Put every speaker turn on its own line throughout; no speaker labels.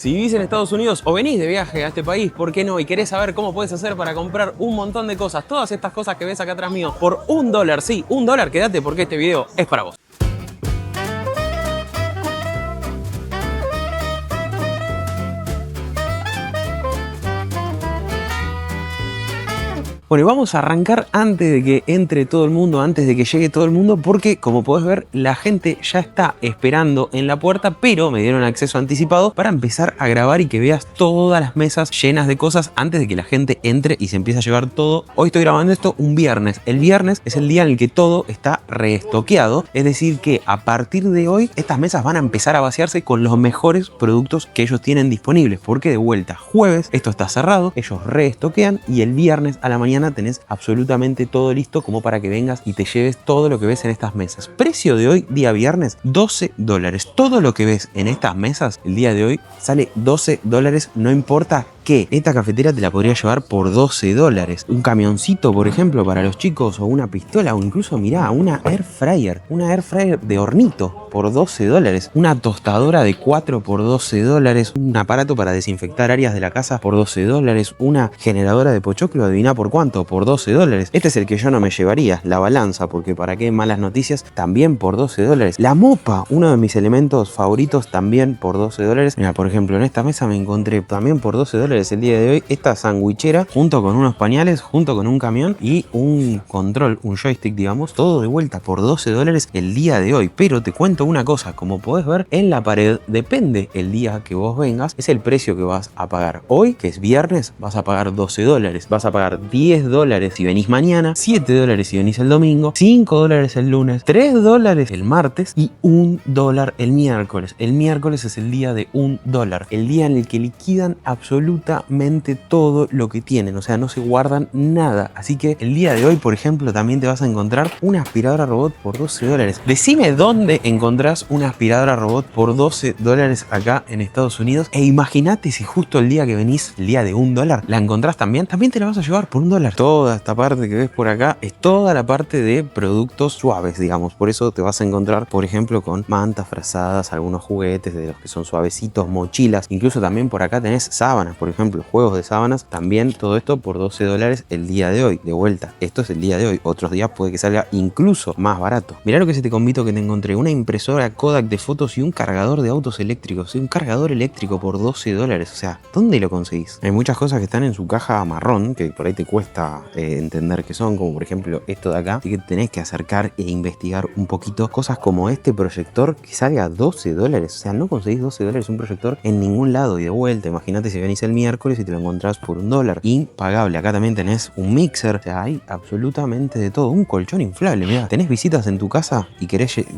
Si vivís en Estados Unidos o venís de viaje a este país, ¿por qué no? Y querés saber cómo puedes hacer para comprar un montón de cosas, todas estas cosas que ves acá atrás mío, por $1, sí, $1, quédate porque este video es para vos. Bueno, y vamos a arrancar antes de que entre todo el mundo, antes de que llegue todo el mundo, porque como podés ver, la gente ya está esperando en la puerta, pero me dieron acceso anticipado para empezar a grabar y que veas todas las mesas llenas de cosas antes de que la gente entre y se empiece a llevar todo. Hoy estoy grabando esto un viernes. El viernes es el día en el que todo está reestoqueado, es decir que a partir de hoy estas mesas van a empezar a vaciarse con los mejores productos que ellos tienen disponibles, porque de vuelta jueves esto está cerrado, ellos reestoquean y el viernes a la mañana tenés absolutamente todo listo como para que vengas y te lleves todo lo que ves en estas mesas. Precio de hoy, día viernes, $12. Todo lo que ves en estas mesas el día de hoy sale $12, no importa que esta cafetera te la podría llevar por $12. Un camioncito, por ejemplo, para los chicos, o una pistola, o incluso, mirá, una air fryer de hornito por $12. Una tostadora de 4 por $12. Un aparato para desinfectar áreas de la casa por $12. Una generadora de pochoclo, adivina por cuánto, por $12. Este es el que yo no me llevaría, la balanza, porque para qué malas noticias, también por $12. La mopa, uno de mis elementos favoritos, también por $12. Mira, por ejemplo, en esta mesa me encontré también por $12 el día de hoy esta sandwichera junto con unos pañales, junto con un camión y un control, un joystick, digamos, todo de vuelta por $12 el día de hoy. Pero te cuento una cosa, como podés ver en la pared, depende el día que vos vengas, es el precio que vas a pagar. Hoy, que es viernes, vas a pagar $12, vas a pagar $10 si venís mañana, $7 si venís el domingo, $5 el lunes, $3 el martes y $1 el miércoles. El miércoles es el día de $1, el día en el que liquidan absolutamente todo lo que tienen, o sea, no se guardan nada. Así que el día de hoy, por ejemplo, también te vas a encontrar una aspiradora robot por $12. Decime dónde encontrás una aspiradora robot por $12 acá en Estados Unidos, e imagínate si justo el día que venís, el día de $1, la encontrás también te la vas a llevar por $1. Toda esta parte que ves por acá es toda la parte de productos suaves, digamos. Por eso te vas a encontrar, por ejemplo, con mantas, frazadas, algunos juguetes de los que son suavecitos, mochilas, incluso también por acá tenés sábanas, por ejemplo, juegos de sábanas, también todo esto por $12 el día de hoy. De vuelta, esto es el día de hoy, otros días puede que salga incluso más barato. Mirá lo que es este convito que te encontré, una impresora Kodak de fotos y un cargador de autos eléctricos, un cargador eléctrico por $12, o sea, ¿dónde lo conseguís? Hay muchas cosas que están en su caja marrón, que por ahí te cuesta entender qué son, como por ejemplo esto de acá, así que tenés que acercar e investigar un poquito, cosas como este proyector que sale a $12, o sea, no conseguís $12 un proyector en ningún lado. Y de vuelta, imagínate si venís el miércoles y te lo encontrás por $1, impagable. Acá también tenés un mixer, o sea, hay absolutamente de todo, un colchón inflable. Mirá, tenés visitas en tu casa y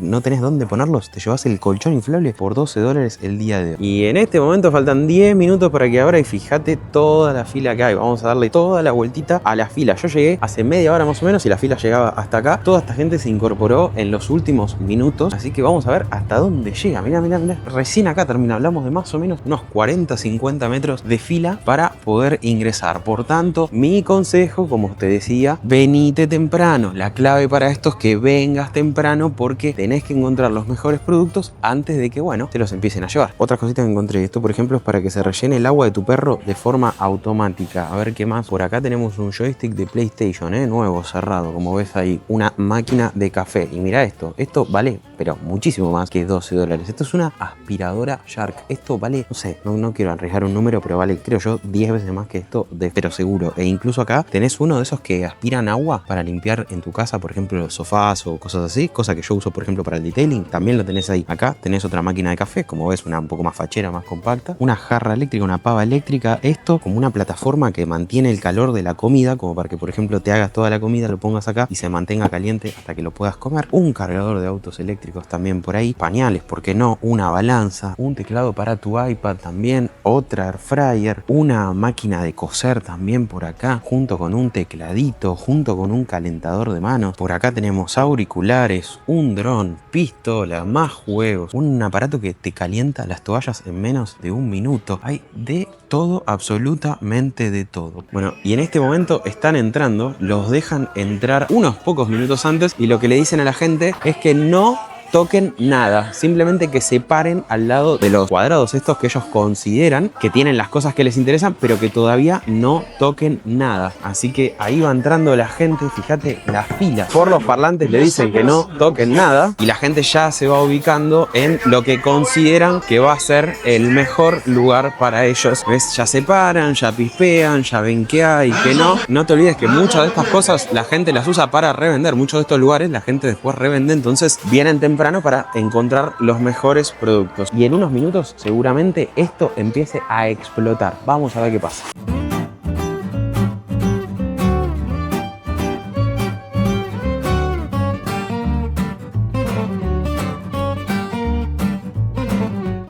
no tenés dónde ponerlos, te llevas el colchón inflable por $12 el día de hoy. Y en este momento faltan 10 minutos para que abra y fíjate toda la fila que hay. Vamos a darle toda la vueltita a la fila. Yo llegué hace media hora más o menos y la fila llegaba hasta acá. Toda esta gente se incorporó en los últimos minutos, así que vamos a ver hasta dónde llega. Mirá, recién acá termina, hablamos de más o menos unos 40-50 metros de fila para poder ingresar. Por tanto, mi consejo, como te decía, venite temprano. La clave para esto es que vengas temprano, porque tenés que encontrar los mejores productos antes de que, bueno, te los empiecen a llevar. Otra cosita que encontré, esto por ejemplo es para que se rellene el agua de tu perro de forma automática. A ver qué más. Por acá tenemos un joystick de PlayStation, nuevo, cerrado, como ves ahí. Una máquina de café. Y mira esto vale, pero muchísimo más que $12. Esto es una aspiradora Shark. Esto vale, no sé, no quiero arriesgar un número, pero vale, creo yo, 10 veces más que esto, pero seguro. E incluso acá tenés uno de esos que aspiran agua para limpiar en tu casa, por ejemplo, los sofás o cosas así, cosa que yo uso, por ejemplo, para el detailing. También lo tenés ahí. Acá tenés otra máquina de café, como ves, una un poco más fachera, más compacta. Una jarra eléctrica, una pava eléctrica. Esto como una plataforma que mantiene el calor de la comida, como para que, por ejemplo, te hagas toda la comida, lo pongas acá y se mantenga caliente hasta que lo puedas comer. Un cargador de autos eléctricos también por ahí. Pañales, ¿por qué no? Una balanza. Un teclado para tu iPad también. Otra air fryer. Una máquina de coser también por acá, junto con un tecladito, junto con un calentador de manos. Por acá tenemos auriculares, un dron, pistola, más juegos, un aparato que te calienta las toallas en menos de un minuto. Hay de todo, absolutamente de todo. Bueno, y en este momento están entrando, los dejan entrar unos pocos minutos antes y lo que le dicen a la gente es que no toquen nada. Simplemente que se paren al lado de los cuadrados estos que ellos consideran que tienen las cosas que les interesan, pero que todavía no toquen nada. Así que ahí va entrando la gente, fíjate las filas. Por los parlantes le dicen que no toquen nada y la gente ya se va ubicando en lo que consideran que va a ser el mejor lugar para ellos. ¿Ves? Ya se paran, ya pispean, ya ven qué hay, qué no. No te olvides que muchas de estas cosas la gente las usa para revender. Muchos de estos lugares la gente después revende, entonces vienen temprano para encontrar los mejores productos. Y en unos minutos seguramente esto empiece a explotar. Vamos a ver qué pasa.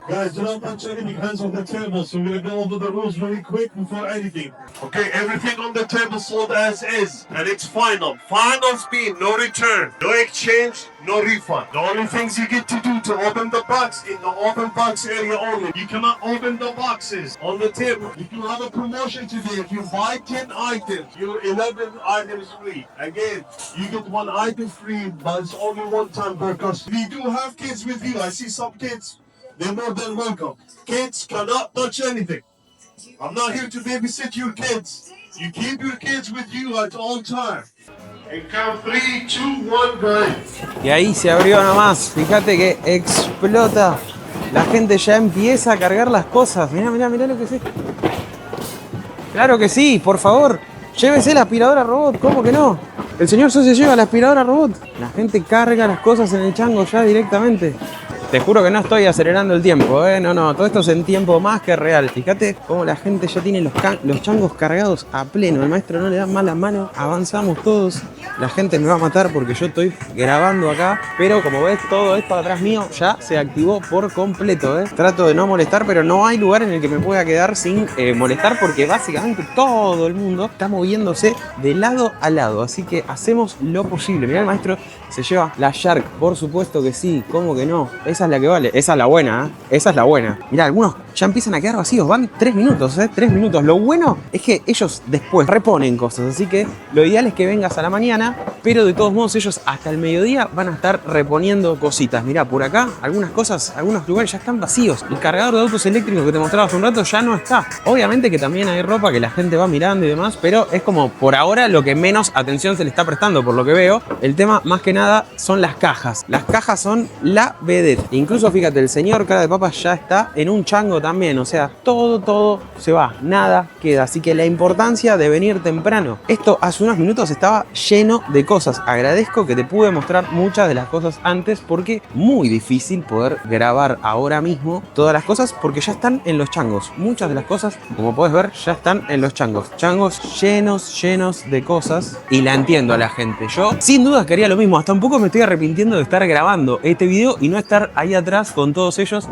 Guys, do not touch anything, hands on the table. So we're gonna go over the rules very quick before anything. Okay, everything on the table sold as is, and it's final. Final speed, no return, no exchange, no refund. The only things you get to do to open the box in the open box area only. You cannot open the boxes on the table. If you have a promotion today, if you buy 10 items, your 11 items free. Again, you get 1 item free, but it's only 1 time per customer. If you do have kids with you, I see some kids. They're more than welcome. Kids cannot touch anything. I'm not here to babysit your kids. You keep your kids with you at all times. And count 3, 2, 1, guys.
Y ahí se abrió nomás. Fíjate que explota. La gente ya empieza a cargar las cosas. Mirá, mirá, mirá lo que es. Claro que sí, por favor. Llévese la aspiradora robot. ¿Cómo que no? El señor socio lleva la aspiradora robot. La gente carga las cosas en el chango ya directamente. Te juro que no estoy acelerando el tiempo, ¿eh? No, todo esto es en tiempo más que real. Fíjate cómo la gente ya tiene los changos cargados a pleno. El maestro no le da más la mano. Avanzamos todos. La gente me va a matar porque yo estoy grabando acá. Pero como ves, todo esto atrás mío ya se activó por completo, ¿eh? Trato de no molestar, pero no hay lugar en el que me pueda quedar sin molestar porque básicamente todo el mundo está moviéndose de lado a lado. Así que hacemos lo posible. Mirá, el maestro se lleva la Shark. Por supuesto que sí. ¿Cómo que no? Esa es la que vale. Esa es la buena, ¿eh? Esa es la buena. Mirá, algunos ya empiezan a quedar vacíos. Van 3 minutos, 3 minutos. Lo bueno es que ellos después reponen cosas. Así que lo ideal es que vengas a la mañana. Pero de todos modos ellos hasta el mediodía van a estar reponiendo cositas. Mirá, por acá algunas cosas, algunos lugares ya están vacíos. El cargador de autos eléctricos que te mostraba hace un rato ya no está. Obviamente que también hay ropa que la gente va mirando y demás. Pero es como por ahora lo que menos atención se le está prestando por lo que veo. El tema más que nada son las cajas. Las cajas son la vedette. Incluso fíjate, el señor cara de papas ya está en un chango también. O sea, todo se va, nada queda. Así que la importancia de venir temprano. Esto hace unos minutos estaba lleno de cosas. Agradezco que te pude mostrar muchas de las cosas antes porque muy difícil poder grabar ahora mismo todas las cosas porque ya están en los changos. Muchas de las cosas, como puedes ver, ya están en los changos. Changos llenos de cosas y la entiendo a la gente. Yo sin duda quería lo mismo. Hasta un poco me estoy arrepintiendo de estar grabando este video y no estar ahí atrás con todos ellos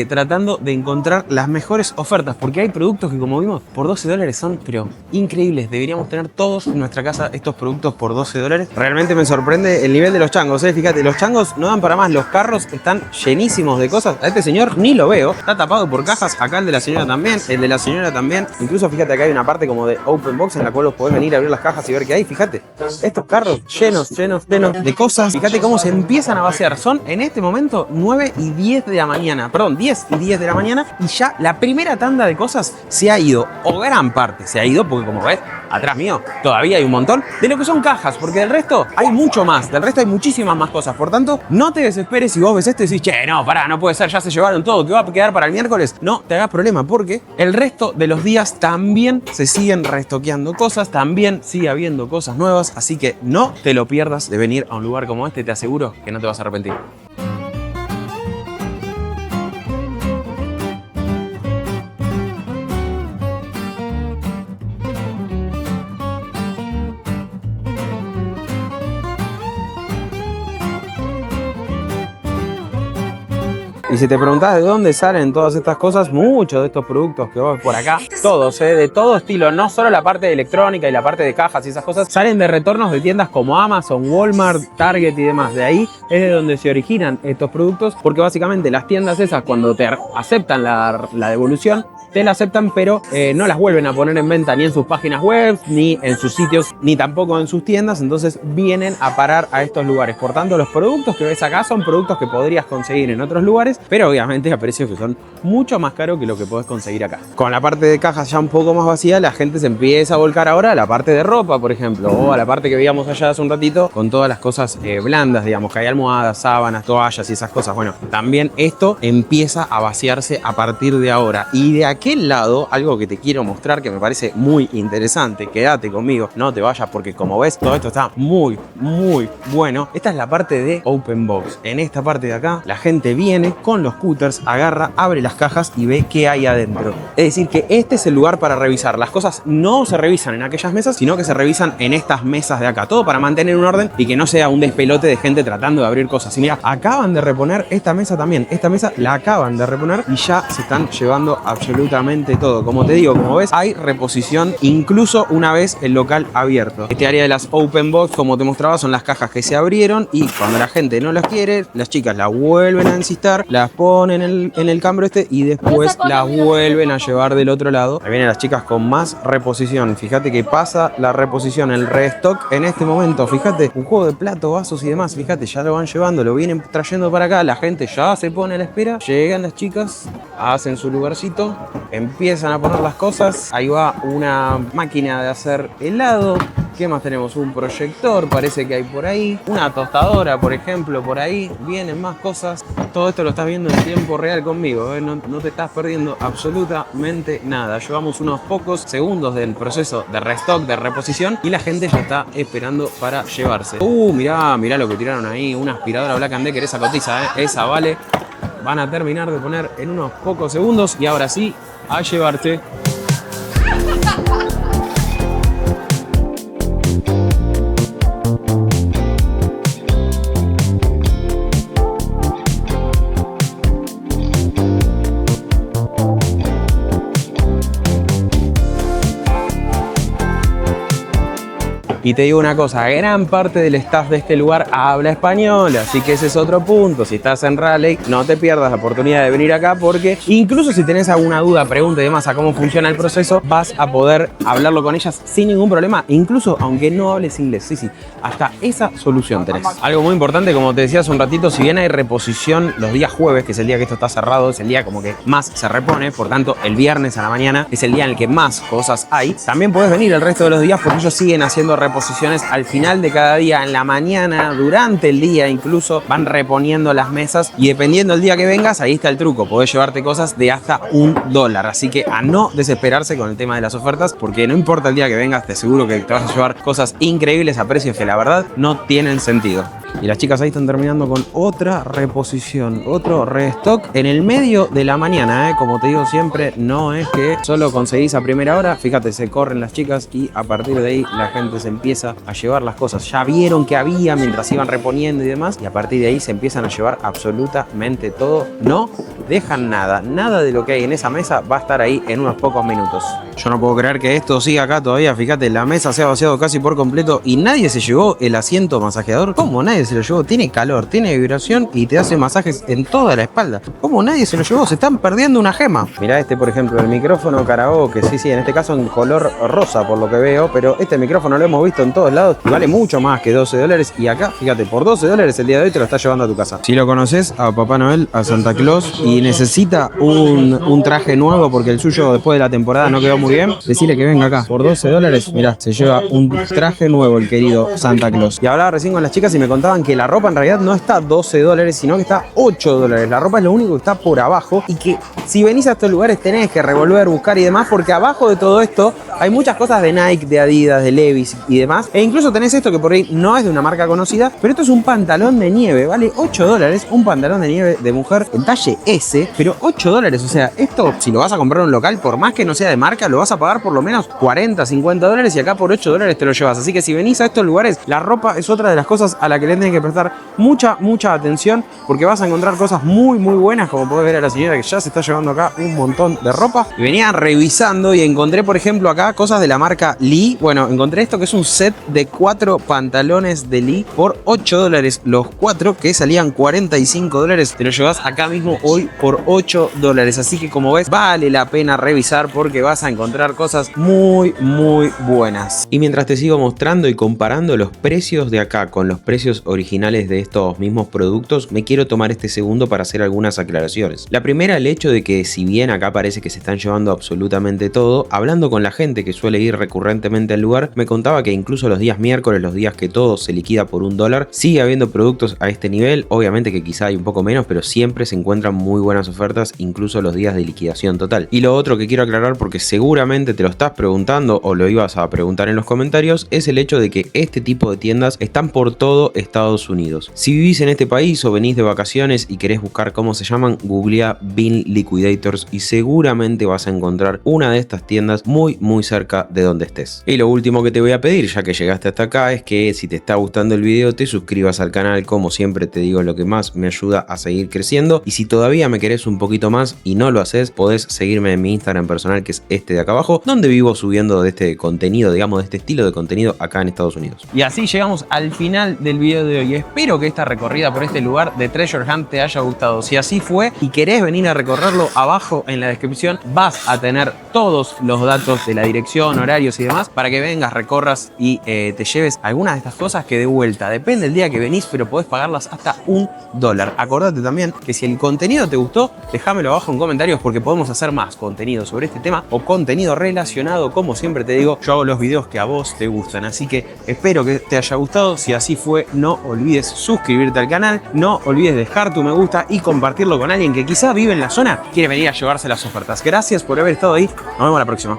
tratando de encontrar las mejores ofertas porque hay productos que, como vimos, por $12 son pero increíbles. Deberíamos tener todos en nuestra casa estos productos por $12. Realmente me sorprende el nivel de los changos, ¿eh? Fíjate, los changos no dan para más. Los carros están llenísimos de cosas. A este señor ni lo veo, está tapado por cajas. Acá el de la señora también, el de la señora también. Incluso fíjate, acá hay una parte como de open box en la cual vos podés venir a abrir las cajas y ver qué hay. Fíjate, estos carros llenos de cosas. Fíjate cómo se empiezan a vaciar. Son en este momento 9 y 10 de la mañana, perdón, 10 y 10 de la mañana y ya la primera tanda de cosas se ha ido, o gran parte se ha ido, porque como ves, atrás mío todavía hay un montón de lo que son cajas, porque del resto hay mucho más, del resto hay muchísimas más cosas. Por tanto, no te desesperes si vos ves esto y decís, che, no, pará, no puede ser, ya se llevaron todo, ¿qué va a quedar para el miércoles? No te hagas problema, porque el resto de los días también se siguen restoqueando cosas, también sigue habiendo cosas nuevas, así que no te lo pierdas de venir a un lugar como este, te aseguro que no te vas a arrepentir. Y si te preguntás de dónde salen todas estas cosas, muchos de estos productos que vos ves por acá, todos, de todo estilo, no solo la parte de electrónica y la parte de cajas y esas cosas, salen de retornos de tiendas como Amazon, Walmart, Target y demás. De ahí es de donde se originan estos productos, porque básicamente las tiendas esas, cuando te aceptan la devolución, te la aceptan, pero no las vuelven a poner en venta ni en sus páginas web, ni en sus sitios, ni tampoco en sus tiendas. Entonces vienen a parar a estos lugares. Por tanto, los productos que ves acá son productos que podrías conseguir en otros lugares, pero obviamente a precios que son mucho más caros que lo que podés conseguir acá. Con la parte de cajas ya un poco más vacía, la gente se empieza a volcar ahora a la parte de ropa, por ejemplo, o a la parte que veíamos allá hace un ratito, con todas las cosas blandas, digamos, que hay almohadas, sábanas, toallas y esas cosas. Bueno, también esto empieza a vaciarse a partir de ahora. Y de aquel lado, algo que te quiero mostrar que me parece muy interesante, quédate conmigo, no te vayas porque como ves, todo esto está muy bueno. Esta es la parte de Open Box. En esta parte de acá, la gente viene con los scooters, agarra, abre las cajas y ve qué hay adentro. Es decir, que este es el lugar para revisar. Las cosas no se revisan en aquellas mesas, sino que se revisan en estas mesas de acá. Todo para mantener un orden y que no sea un despelote de gente tratando de abrir cosas. Y mira, acaban de reponer esta mesa también. Esta mesa la acaban de reponer y ya se están llevando absolutamente todo. Como te digo, como ves, hay reposición incluso una vez el local abierto. Este área de las Open Box, como te mostraba, son las cajas que se abrieron y cuando la gente no las quiere, las chicas las vuelven a encistar, las ponen en el cambio este y después las vuelven a llevar del otro lado. Ahí vienen las chicas con más reposición. Fíjate que pasa la reposición, el restock en este momento. Fíjate, un juego de platos, vasos y demás. Fíjate, ya lo van llevando, lo vienen trayendo para acá. La gente ya se pone a la espera. Llegan las chicas, hacen su lugarcito, empiezan a poner las cosas. Ahí va una máquina de hacer helado. ¿Qué más tenemos? Un proyector, parece que hay por ahí. Una tostadora, por ejemplo, por ahí. Vienen más cosas. Todo esto lo estás viendo en tiempo real conmigo, ¿eh? No te estás perdiendo absolutamente nada. Llevamos unos pocos segundos del proceso de restock, de reposición, y la gente ya está esperando para llevarse. Mirá lo que tiraron ahí. Una aspiradora Black & Decker, esa cotiza, ¿eh? Esa vale. Van a terminar de poner en unos pocos segundos y ahora sí, a llevarte. Y te digo una cosa, gran parte del staff de este lugar habla español, así que ese es otro punto. Si estás en Raleigh, no te pierdas la oportunidad de venir acá porque incluso si tenés alguna duda, pregunta y demás a cómo funciona el proceso, vas a poder hablarlo con ellas sin ningún problema, incluso aunque no hables inglés. Sí, hasta esa solución tenés. Algo muy importante, como te decía hace un ratito, si bien hay reposición los días jueves, que es el día que esto está cerrado, es el día como que más se repone, por tanto el viernes a la mañana es el día en el que más cosas hay, también podés venir el resto de los días porque ellos siguen haciendo reposiciones al final de cada día, en la mañana, durante el día incluso, van reponiendo las mesas y dependiendo del día que vengas, ahí está el truco, podés llevarte cosas de hasta $1, así que a no desesperarse con el tema de las ofertas porque no importa el día que vengas, te aseguro que te vas a llevar cosas increíbles a precios que la verdad no tienen sentido. Y las chicas ahí están terminando con otra reposición, otro restock en el medio de la mañana, ¿eh? Como te digo siempre, no es que solo conseguís a primera hora. Fíjate, se corren las chicas y a partir de ahí la gente se empieza a llevar las cosas. Ya vieron que había mientras iban reponiendo y demás, y a partir de ahí se empiezan a llevar absolutamente todo. No dejan nada, nada de lo que hay en esa mesa va a estar ahí en unos pocos minutos. Yo no puedo creer que esto siga acá todavía. Fíjate, la mesa se ha vaciado casi por completo y nadie se llevó el asiento masajeador. ¿Cómo nadie se lo llevó? Tiene calor, tiene vibración y te hace masajes en toda la espalda. ¿Cómo nadie se lo llevó? Se están perdiendo una gema. Mirá este, por ejemplo, el micrófono karaoke. Sí, en este caso en color rosa por lo que veo, pero este micrófono lo hemos visto en todos lados y vale mucho más que $12. Y acá, fíjate, por $12 el día de hoy te lo estás llevando a tu casa. Si lo conoces a Papá Noel, a Santa Claus y necesita un traje nuevo porque el suyo después de la temporada no quedó muy bien, decile que venga acá. Por $12, mirá, se lleva un traje nuevo el querido Santa Claus. Y hablaba recién con las chicas y me contaban que la ropa en realidad no está $12, sino que está $8. La ropa es lo único que está por abajo y que si venís a estos lugares tenés que revolver, buscar y demás, porque abajo de todo esto hay muchas cosas de Nike, de Adidas, de Levi's y demás. E incluso tenés esto que por ahí no es de una marca conocida, pero esto es un pantalón de nieve, vale $8, un pantalón de nieve de mujer en talle S, pero $8. O sea, esto si lo vas a comprar en un local, por más que no sea de marca, lo vas a pagar por lo menos $40, $50 y acá por $8 te lo llevas. Así que si venís a estos lugares, la ropa es otra de las cosas a la que le tenés que prestar mucha atención porque vas a encontrar cosas muy buenas, como podés ver a la señora que ya se está llevando acá un montón de ropa. Y venía revisando y encontré, por ejemplo, acá acá cosas de la marca Lee. Bueno, encontré esto que es un set de 4 pantalones de Lee por $8 los 4, que salían $45. Te lo llevas acá mismo hoy por $8. Así que como ves, vale la pena revisar porque vas a encontrar cosas muy buenas. Y mientras te sigo mostrando y comparando los precios de acá con los precios originales de estos mismos productos, me quiero tomar este segundo para hacer algunas aclaraciones. La primera, el hecho de que si bien acá parece que se están llevando absolutamente todo, hablando con la gente que suele ir recurrentemente al lugar, me contaba que incluso los días miércoles, los días que todo se liquida por $1, sigue habiendo productos a este nivel. Obviamente que quizá hay un poco menos, pero siempre se encuentran muy buenas ofertas, incluso los días de liquidación total. Y lo otro que quiero aclarar, porque seguramente te lo estás preguntando o lo ibas a preguntar en los comentarios, es el hecho de que este tipo de tiendas están por todo Estados Unidos. Si vivís en este país o venís de vacaciones y querés buscar cómo se llaman, googlea Bin Liquidators y seguramente vas a encontrar una de estas tiendas muy cerca de donde estés. Y lo último que te voy a pedir, ya que llegaste hasta acá, es que si te está gustando el video te suscribas al canal. Como siempre te digo, lo que más me ayuda a seguir creciendo. Y si todavía me querés un poquito más y no lo haces, podés seguirme en mi Instagram personal, que es este de acá abajo, donde vivo subiendo de este contenido, digamos de este estilo de contenido acá en Estados Unidos. Y así llegamos al final del video de hoy. Espero que esta recorrida por este lugar de Treasure Hunt te haya gustado. Si así fue y querés venir a recorrerlo, abajo en la descripción vas a tener todos los datos de la dirección, horarios y demás para que vengas, recorras y te lleves algunas de estas cosas que de vuelta, depende del día que venís, pero podés pagarlas hasta $1. Acordate también que si el contenido te gustó, déjamelo abajo en comentarios porque podemos hacer más contenido sobre este tema o contenido relacionado. Como siempre te digo, yo hago los videos que a vos te gustan, así que espero que te haya gustado. Si así fue, no olvides suscribirte al canal, no olvides dejar tu me gusta y compartirlo con alguien que quizá vive en la zona y quiere venir a llevarse las ofertas. Gracias por haber estado ahí, nos vemos la próxima.